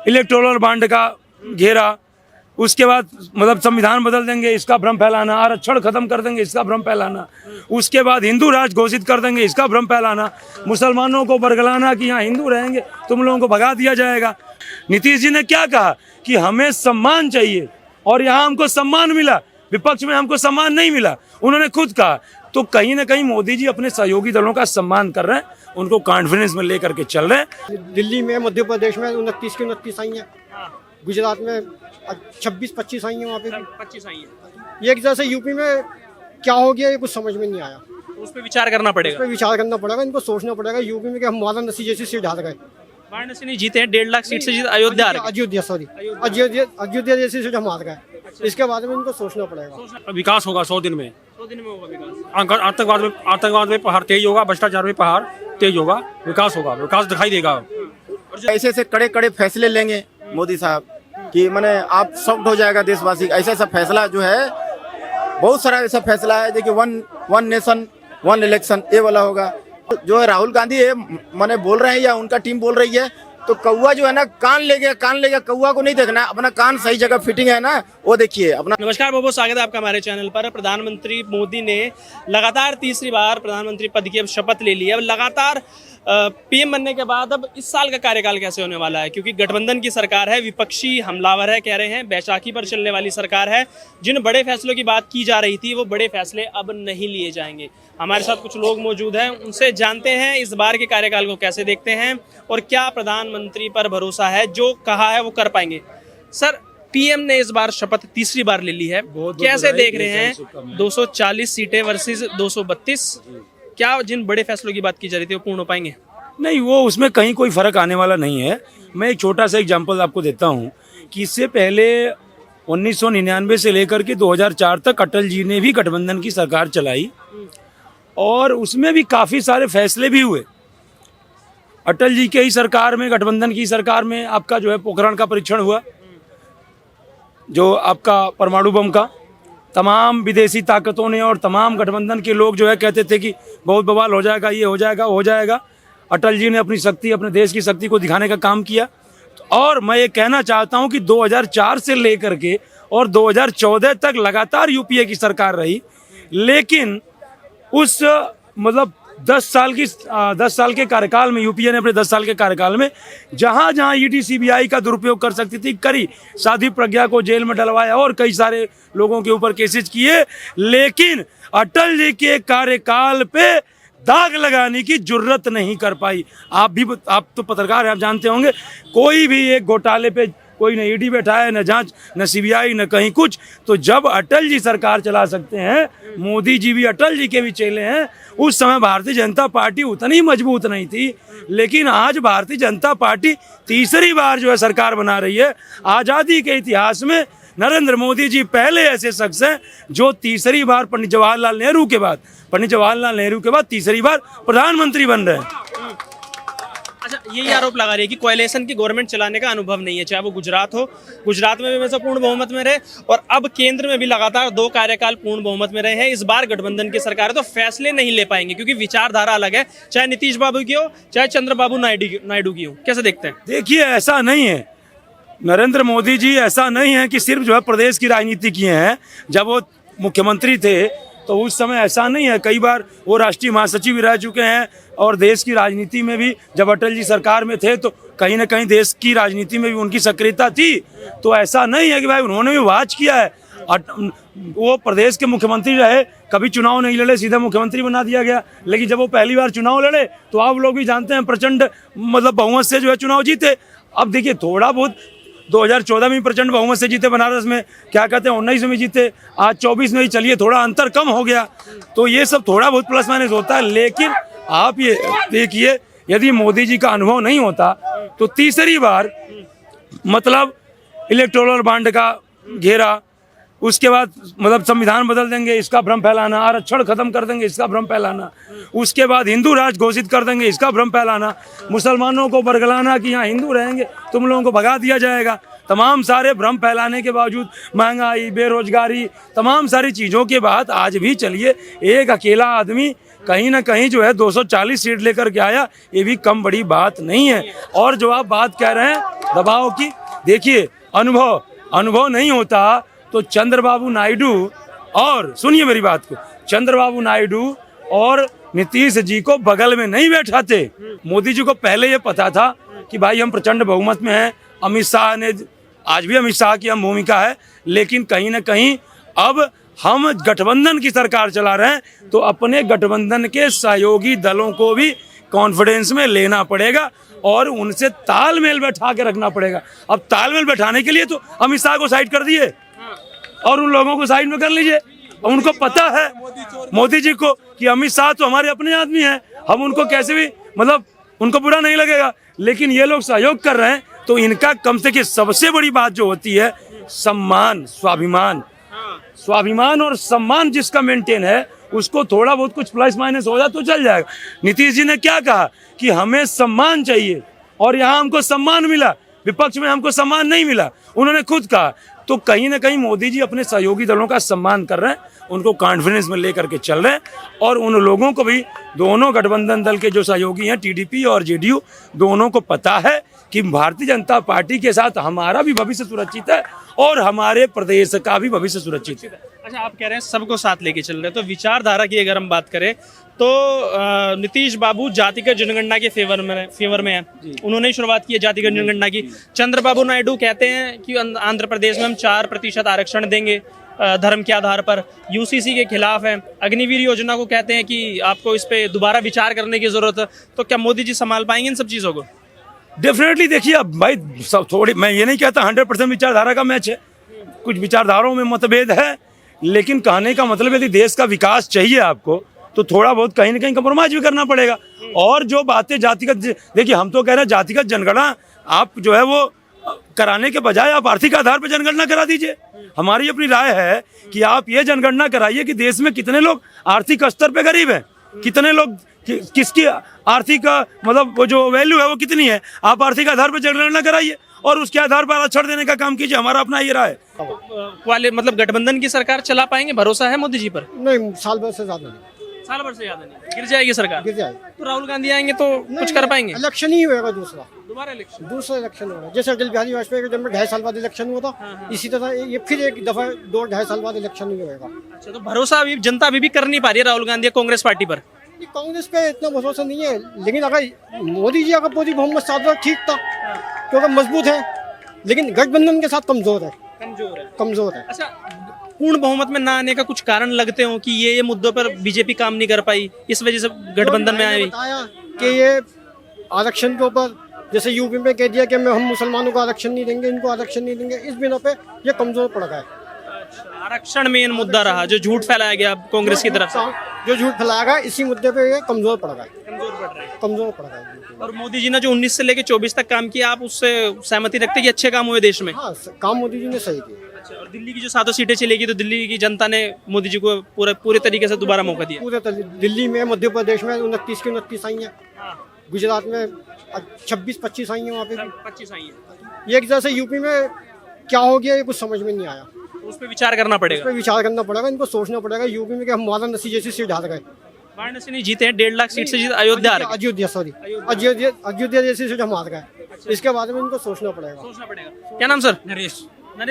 Electoral bond का घेरा, उसके बाद मतलब संविधान बदल देंगे इसका भ्रम फैलाना, आरक्षण खत्म कर देंगे इसका भ्रम फैलाना, उसके बाद हिंदू राष्ट्र घोषित कर देंगे इसका भ्रम फैलाना, मुसलमानों को बरगलाना कि यहाँ हिंदू रहेंगे तुम लोगों को भगा दिया जाएगा। नीतीश जी ने क्या कहा कि हमें सम्मान चाहिए और यहाँ हमको सम्मान मिला, विपक्ष में हमको सम्मान नहीं मिला, उन्होंने खुद कहा। तो कहीं ना कहीं मोदी जी अपने सहयोगी दलों का सम्मान कर रहे हैं, उनको कॉन्फिडेंस में लेकर के चल रहे हैं। दिल्ली में, मध्य प्रदेश में 29 की 29 आई हैं, गुजरात में 26-25 आई हैं, वहाँ पे 25 आई है। ये एक तरह से यूपी में क्या हो गया ये कुछ समझ में नहीं आया। तो उस पर विचार करना इस पड़ेगा। पर विचार करना पड़ेगा, इनको सोचना पड़ेगा यूपी में कि हम वाराणसी जैसी सीट हार गए। वाराणसी नहीं जीते हैं, 1.5 लाख सीट से जीते, अयोध्या हार गए। अयोध्या जैसी सीट हम हार गए। इसके बारे में इनको सोचना पड़ेगा। विकास होगा 100 दिन में। 100 दिन में होगा विकास। आतंकवाद में पहाड़ तेज होगा, भ्रष्टाचार में पहाड़ तेज होगा, विकास होगा, विकास दिखाई देगा। ऐसे ऐसे कड़े कड़े फैसले लेंगे मोदी साहब कि मैंने आप शॉक्ड हो जाएगा देशवासी। ऐसा ऐसा फैसला जो है, बहुत सारा ऐसा फैसला है देखिए, वन नेशन वन इलेक्शन ये वाला होगा। जो है राहुल गांधी है मैंने बोल रहे हैं या उनका टीम बोल रही है, तो कौवा जो है ना कान ले गया, कौवा को नहीं देखना, अपना कान सही जगह फिटिंग है ना वो देखिए अपना। नमस्कार, बहुत बहुत स्वागत है आपका हमारे चैनल पर। प्रधानमंत्री मोदी ने लगातार तीसरी बार प्रधानमंत्री पद की अब शपथ ले ली है। अब लगातार पीएम बनने के बाद अब इस साल का कार्यकाल कैसे होने वाला है, क्योंकि गठबंधन की सरकार है, विपक्षी हमलावर है, कह रहे हैं बैसाखी पर चलने वाली सरकार है। जिन बड़े फैसलों की बात की जा रही थी वो बड़े फैसले अब नहीं लिए जाएंगे। हमारे साथ कुछ लोग मौजूद हैं, उनसे जानते हैं इस बार के कार्यकाल को कैसे देखते हैं और क्या प्रधानमंत्री पर भरोसा है, जो कहा है वो कर पाएंगे। सर, पीएम ने इस बार शपथ तीसरी बार ले ली है, कैसे देख रहे हैं? 240 सीटें वर्सेस 232, क्या जिन बड़े फैसलों की बात की जा रही थी वो पूर्ण हो पाएंगे? नहीं, वो उसमें कहीं कोई फर्क आने वाला नहीं है। मैं एक छोटा सा एग्जांपल आपको देता हूँ कि इससे पहले 1999 से लेकर के 2004 तक अटल जी ने भी गठबंधन की सरकार चलाई और उसमें भी काफ़ी सारे फैसले भी हुए। अटल जी के ही सरकार में, गठबंधन की सरकार में आपका जो है पोखरण का परीक्षण हुआ, जो आपका परमाणु बम का। तमाम विदेशी ताकतों ने और तमाम गठबंधन के लोग जो है कहते थे कि बहुत बवाल हो जाएगा, ये हो जाएगा, हो जाएगा। अटल जी ने अपनी शक्ति, अपने देश की शक्ति को दिखाने का काम किया। और मैं ये कहना चाहता हूँ कि 2004 से लेकर के और 2014 तक लगातार यूपीए की सरकार रही, लेकिन उस मतलब 10 साल के कार्यकाल में यूपीए ने अपने 10 साल के कार्यकाल में जहां जहां ईडी सीबीआई का दुरुपयोग कर सकती थी करी। साध्वी प्रज्ञा को जेल में डलवाया और कई सारे लोगों के ऊपर केसेस किए, लेकिन अटल जी के कार्यकाल पे दाग लगाने की जुर्रत नहीं कर पाई। आप तो पत्रकार हैं, आप जानते होंगे, कोई भी एक घोटाले पे कोई न ईडी बैठा है, न जांच, न सीबीआई, न कहीं कुछ। तो जब अटल जी सरकार चला सकते हैं, मोदी जी भी अटल जी के भी चेले हैं। उस समय भारतीय जनता पार्टी उतनी मजबूत नहीं थी, लेकिन आज भारतीय जनता पार्टी तीसरी बार जो है सरकार बना रही है। आज़ादी के इतिहास में नरेंद्र मोदी जी पहले ऐसे शख्स हैं जो तीसरी बार पंडित जवाहरलाल नेहरू के बाद तीसरी बार प्रधानमंत्री बन रहे हैं। अच्छा, यही आरोप लगा रही है कि कोएलिशन की गवर्नमेंट चलाने का अनुभव नहीं है, चाहे वो गुजरात हो, गुजरात में भी वैसे पूर्ण बहुमत में रहे और अब केंद्र में भी लगातार 2 कार्यकाल पूर्ण बहुमत में रहे हैं। इस बार गठबंधन की सरकार है तो फैसले नहीं ले पाएंगे, क्योंकि विचारधारा अलग है, चाहे नीतीश बाबू की हो, चाहे चंद्रबाबू नायडू की हो। कैसे देखते हैं? देखिए, ऐसा नहीं है, नरेंद्र मोदी जी ऐसा नहीं है कि सिर्फ जो है प्रदेश की राजनीति किए हैं। जब वो मुख्यमंत्री थे तो उस समय ऐसा नहीं है, कई बार वो राष्ट्रीय महासचिव भी रह चुके हैं और देश की राजनीति में भी जब अटल जी सरकार में थे तो कहीं ना कहीं देश की राजनीति में भी उनकी सक्रियता थी। तो ऐसा नहीं है कि भाई उन्होंने भी वाच किया है। वो प्रदेश के मुख्यमंत्री रहे, कभी चुनाव नहीं लड़े, सीधा मुख्यमंत्री बना दिया गया। लेकिन जब वो पहली बार चुनाव लड़े तो आप लोग भी जानते हैं प्रचंड मतलब बहुमत से जो है चुनाव जीते। अब देखिए, थोड़ा बहुत 2014 में प्रचंड बहुमत से जीते, बनारस में क्या कहते हैं 19 में जीते, आज 24 में ही चलिए थोड़ा अंतर कम हो गया। तो ये सब थोड़ा बहुत प्लस माइनस होता है। लेकिन आप ये देखिए, यदि मोदी जी का अनुभव नहीं होता तो तीसरी बार मतलब इलेक्टोरल बॉन्ड का घेरा, उसके बाद मतलब संविधान बदल देंगे इसका भ्रम फैलाना, आरक्षण खत्म कर देंगे इसका भ्रम फैलाना, उसके बाद हिंदू राष्ट्र घोषित कर देंगे इसका भ्रम फैलाना, मुसलमानों को बरगलाना कि यहाँ हिंदू रहेंगे तुम लोगों को भगा दिया जाएगा। तमाम सारे भ्रम फैलाने के बावजूद महंगाई, बेरोजगारी, तमाम सारी चीज़ों के बाद आज भी चलिए एक अकेला आदमी कहीं ना कहीं जो है 240 सीट लेकर के आया, ये भी कम बड़ी बात नहीं है। और जो आप बात कह रहे हैं दबाव की, देखिए अनुभव नहीं होता तो चंद्रबाबू नायडू, और सुनिए मेरी बात को, चंद्रबाबू नायडू और नीतीश जी को बगल में नहीं बैठाते। मोदी जी को पहले ये पता था कि भाई हम प्रचंड बहुमत में हैं। अमित शाह ने, आज भी अमित शाह की अहम भूमिका है, लेकिन कहीं ना कहीं अब हम गठबंधन की सरकार चला रहे हैं तो अपने गठबंधन के सहयोगी दलों को भी कॉन्फिडेंस में लेना पड़ेगा और उनसे तालमेल बैठा के रखना पड़ेगा। अब तालमेल बैठाने के लिए तो अमित शाह को साइड कर दिए और उन लोगों को साइड में कर लीजिए। उनको पता है मोदी जी को कि अमित शाह तो हमारे अपने आदमी हैं, हम उनको कैसे भी मतलब उनको बुरा नहीं लगेगा, लेकिन ये लोग सहयोग कर रहे हैं तो इनका कम से कम सबसे बड़ी बात जो होती है सम्मान, स्वाभिमान और सम्मान जिसका मेंटेन है उसको थोड़ा बहुत कुछ प्लस माइनस हो जाए तो चल जाएगा। नीतीश जी ने क्या कहा कि हमें सम्मान चाहिए और यहाँ हमको सम्मान मिला, विपक्ष में हमको सम्मान नहीं मिला, उन्होंने खुद कहा। तो कहीं ना कहीं मोदी जी अपने सहयोगी दलों का सम्मान कर रहे हैं, उनको कॉन्फिडेंस में लेकर के चल रहे हैं और उन लोगों को भी, दोनों गठबंधन दल के जो सहयोगी हैं टीडीपी और जेडीयू, दोनों को पता है कि भारतीय जनता पार्टी के साथ हमारा भी भविष्य सुरक्षित है और हमारे प्रदेश का भी भविष्य सुरक्षित है। अच्छा, आप कह रहे हैं सबको साथ लेके चल रहे हैं, तो विचारधारा की अगर हम बात करें तो नीतीश बाबू जातिगत जनगणना के फेवर में है। उन्होंने ही शुरुआत की है जातिगत जनगणना की। चंद्रबाबू नायडू कहते हैं कि आंध्र प्रदेश में हम 4% आरक्षण देंगे धर्म के आधार पर। यूसीसी के खिलाफ है। अग्निवीर योजना को कहते हैं कि आपको इस पे दोबारा विचार करने की जरूरत है। तो क्या मोदी जी संभाल पाएंगे इन सब चीजों को? डेफिनेटली। देखिए अब भाई सब थोड़ी, मैं ये नहीं कहता 100% विचारधारा का मैच है, कुछ विचारधाराओं में मतभेद है, लेकिन कहने का मतलब यदि देश का विकास चाहिए आपको तो थोड़ा बहुत कहीं ना कहीं कंप्रोमाइज भी करना पड़ेगा। और जो बातें जातिगत, देखिए हम तो कह रहे हैं जातिगत जनगणना आप जो है वो कराने के बजाय आप आर्थिक आधार पर जनगणना करा दीजिए। हमारी अपनी राय है कि आप ये जनगणना कराइए कि देश में कितने लोग आर्थिक स्तर पे गरीब हैं, कितने लोग किसकी आर्थिक मतलब वो जो वैल्यू है वो कितनी है, आप आर्थिक आधार पर जनगणना कराइए और उसके आधार पर आरक्षण देने का काम कीजिए। हमारा अपना ये राय है। वाले मतलब गठबंधन की सरकार चला पाएंगे, भरोसा है मोदी जी पर? नहीं, साल भर से ज्यादा नहीं। साल भर से ज्यादा नहीं, गिर जाएगी सरकार? गिर जाएगी। तो राहुल गांधी आएंगे तो कुछ कर पाएंगे? इलेक्शन ही होगा दूसरा दूसरा इलेक्शन होगा। जैसे अटल बिहारी वाजपेयी के जब में 2.5 साल बाद इलेक्शन हुआ था, इसी तरह ये फिर एक दफा 2-2.5 साल बाद इलेक्शन ही होगा। अच्छा, तो भरोसा अभी जनता अभी भी कर नहीं पा रही है राहुल गांधी या कांग्रेस पार्टी पर? कांग्रेस पे इतना भरोसा नहीं है, लेकिन अगर मोदी जी अगर पूरी बहुमत साथ ठीक था क्योंकि मजबूत है, लेकिन गठबंधन के साथ कमजोर है। अच्छा, पूर्ण बहुमत में ना आने का कुछ कारण लगते हो कि ये मुद्दों पर बीजेपी काम नहीं कर पाई, इस वजह से गठबंधन में आई? बताया कि ये आरक्षण के ऊपर, जैसे यूपी में कह दिया कि हम मुसलमानों को आरक्षण नहीं देंगे, इनको आरक्षण नहीं देंगे, इस बिना पे ये कमजोर पड़ गया है। आरक्षण मेन मुद्दा रहा जो झूठ फैलाया गया कांग्रेस की तरफ से, जो झूठ फैलाया गया, इसी मुद्दे पे ये कमजोर पड़ गया है। और मोदी जी ने जो 19 से लेकर 24 तक काम किया, आप उससे सहमति रखते हैं कि अच्छे काम हुए देश में? हाँ, काम मोदी जी ने सही किया। अच्छा, और दिल्ली की जो 7 सीटें चलेगी तो दिल्ली की जनता ने मोदी जी को पूरे तरीके से दोबारा मौका दिया? पूरे दिल्ली में, मध्य प्रदेश में 29 की 29 आई है, गुजरात में 26-25 आई है, वहाँ पे 25 आई है। ये एक तरह से यूपी में क्या हो गया ये कुछ समझ में नहीं आया। उस पर विचार करना पड़ेगा। उस पर विचार करना पड़ेगा, इनको सोचना पड़ेगा। यूपी में कि हम वाराणसी जैसी सीट हार गए, वाराणसी नहीं जीते हैं, 1.5 लाख सीट से जीते, अयोध्या जैसी सीट हम हार गए। इसके बाद में इनको सोचना पड़ेगा। क्या नाम सर? नरेश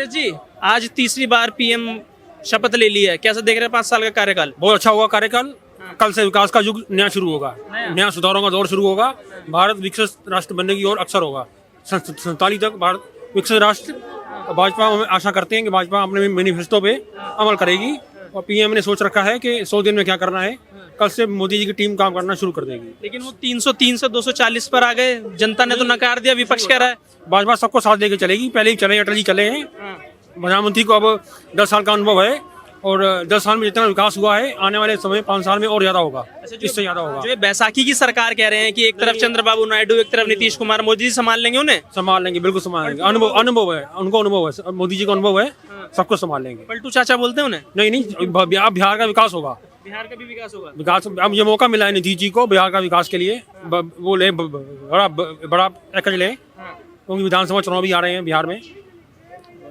जी, आज तीसरी बार पीएम शपथ ले ली है, कैसा देख रहे हैं 5 साल का कार्यकाल? बहुत अच्छा होगा कार्यकाल। कल से विकास का युग नया शुरू होगा, नया सुधारों का दौर शुरू होगा। भारत विकसित राष्ट्र बनने की ओर अक्सर होगा। 47 तक भारत विकसित राष्ट्र। भाजपा हमें आशा करते हैं कि भाजपा अपने मैनिफेस्टो पे अमल करेगी और पीएम ने सोच रखा है कि 100 दिन में क्या करना है। कल से मोदी जी की टीम काम करना शुरू कर देगी। लेकिन वो 303 से 240 पर आ गए, जनता ने तो नकार दिया, विपक्ष कह रहा है। भाजपा सबको साथ लेके चलेगी। पहले ही चले, अटल जी चले हैं, प्रधानमंत्री को अब 10 साल का अनुभव है और 10 साल में जितना विकास हुआ है आने वाले समय 5 साल में और ज्यादा होगा, इससे ज्यादा होगा। जो बैसाखी की सरकार कह रहे हैं कि एक तरफ चंद्रबाबू नायडू, एक तरफ नीतीश कुमार, मोदी जी संभाल लेंगे उन्हें? संभाल लेंगे, बिल्कुल संभाल लेंगे। अनुभव है उनको, अनुभव है, मोदी जी का अनुभव है, सबको संभाल लेंगे। पलटू चाचा बोलते हैं उन्हें? नहीं, अब बिहार का विकास होगा। बिहार का भी विकास होगा। विकास अब ये मौका मिला है नीतीश जी को बिहार का विकास के लिए। वो ले बड़ा पैकेज ले, क्योंकि विधानसभा चुनाव भी आ रहे हैं बिहार में।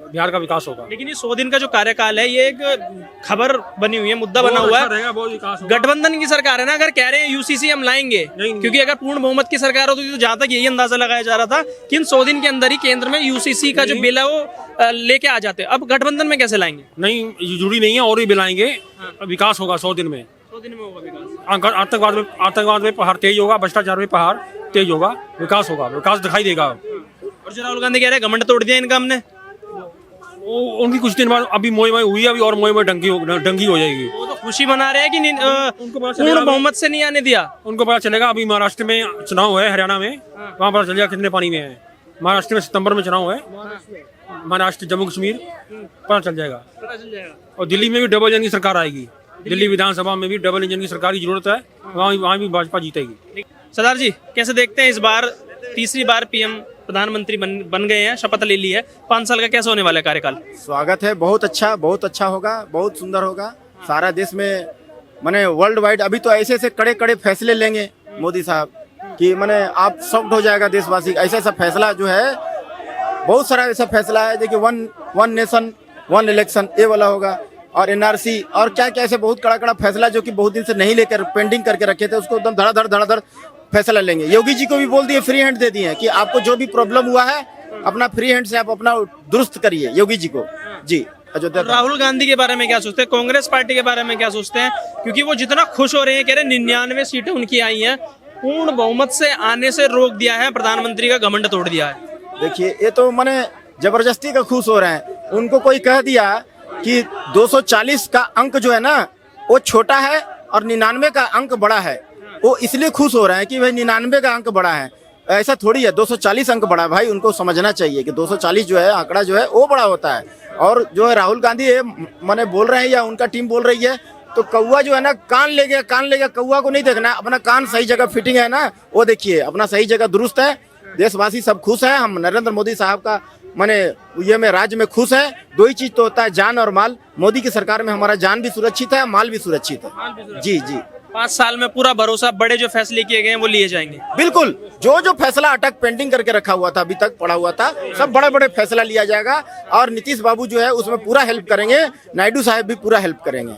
बिहार का विकास होगा। लेकिन ये 100 दिन का जो कार्यकाल है, ये एक खबर बनी हुई है, मुद्दा बना हुआ है। रहेगा, बहुत विकास होगा। गठबंधन की सरकार है ना, अगर कह रहे हैं यूसीसी हम लाएंगे, क्योंकि अगर पूर्ण बहुमत की सरकार होती तो जहां तक यही अंदाजा लगाया जा रहा था कि इन 100 दिन के अंदर ही केंद्र में यूसीसी का जो बिल है वो लेके आ जाते। अब गठबंधन में कैसे लाएंगे? नहीं, ये जुड़ी नहीं है, और भी बिलाएंगे, विकास होगा 100 दिन में। 100 दिन में होगा विकास। आतंकवाद में पहाड़ तेज होगा, भ्रष्टाचार में पहाड़ तेज होगा, विकास होगा, विकास दिखाई देगा। और जो राहुल गांधी कह रहे हैं घमंड तोड़ दिया इनका हमने, वो उनकी कुछ दिन बाद अभी मोई हुई है, अभी और मोई डंगी हो जाएगी। वो तो खुशी मना रहे हैं कि उनको पता पूर्ण बहुमत से नहीं आने दिया। उनको पता चलेगा, अभी महाराष्ट्र में चुनाव है, हरियाणा में, वहाँ पता चलेगा कितने पानी में है। महाराष्ट्र में सितंबर में चुनाव है, महाराष्ट्र जम्मू कश्मीर, पता चल जाएगा। और दिल्ली में भी डबल इंजन की सरकार आएगी, दिल्ली विधानसभा में भी डबल इंजन की सरकार की जरूरत है, वहाँ भी भाजपा जीतेगी। सरदार जी कैसे देखते हैं, इस बार तीसरी बार पीएम प्रधानमंत्री बन गए हैं, शपथ ले ली है, 5 साल का कैसा होने वाला है कार्यकाल? स्वागत है, बहुत अच्छा होगा, बहुत सुंदर होगा। सारा देश में माने वर्ल्ड वाइड अभी तो ऐसे ऐसे कड़े कड़े फैसले लेंगे मोदी साहब कि माने आप शॉक्ड हो जाएगा देशवासी। ऐसा ऐसा फैसला जो है, बहुत सारा ऐसा फैसला है देखिए, वन नेशन वन इलेक्शन ये वाला होगा, और एनआरसी और क्या क्या ऐसे बहुत कड़ा फैसला जो कि बहुत दिन से नहीं लेकर पेंडिंग करके रखे थे, उसको एकदम धड़ाधड़ फैसला लेंगे। योगी जी को भी बोल दिए, फ्री हैंड दे दिए कि आपको जो भी प्रॉब्लम हुआ है अपना फ्री हैंड से आप अपना दुरुस्त करिए, योगी जी को। जी अयोध्या। राहुल गांधी के बारे में क्या सोचते हैं, कांग्रेस पार्टी के बारे में क्या सोचते हैं? क्योंकि वो जितना खुश हो रहे हैं, कह रहे 99 सीटें उनकी आई हैं, पूर्ण बहुमत से आने से रोक दिया है, प्रधानमंत्री का घमंड तोड़ दिया है। देखिए ये तो माने जबरदस्ती का खुश हो रहे हैं। उनको कोई कह दिया कि 240 का अंक जो है ना वो छोटा है और 99 का अंक बड़ा है, वो इसलिए खुश हो रहे हैं कि भाई 99 का अंक बड़ा है। ऐसा थोड़ी है, 240 अंक बड़ा है भाई। उनको समझना चाहिए कि 240 जो है आंकड़ा जो है वो बड़ा होता है। और जो है राहुल गांधी है माने बोल रहे हैं या उनका टीम बोल रही है, तो कौवा जो है ना कान ले गया, कौवा को नहीं देखना, अपना कान सही जगह फिटिंग है ना वो देखिए, अपना सही जगह दुरुस्त है। देशवासी सब खुश है, हम नरेंद्र मोदी साहब का माने ये में राज्य में खुश है। दो ही चीज तो होता है, जान और माल। मोदी की सरकार में हमारा जान भी सुरक्षित है, माल भी सुरक्षित है। जी 5 साल में पूरा भरोसा, बड़े जो फैसले किए गए हैं वो लिए जाएंगे। बिल्कुल, जो फैसला अटक पेंडिंग करके रखा हुआ था, अभी तक पड़ा हुआ था, सब बड़े फैसला लिया जाएगा। और नीतीश बाबू जो है उसमें पूरा हेल्प करेंगे, नायडू साहब भी पूरा हेल्प करेंगे।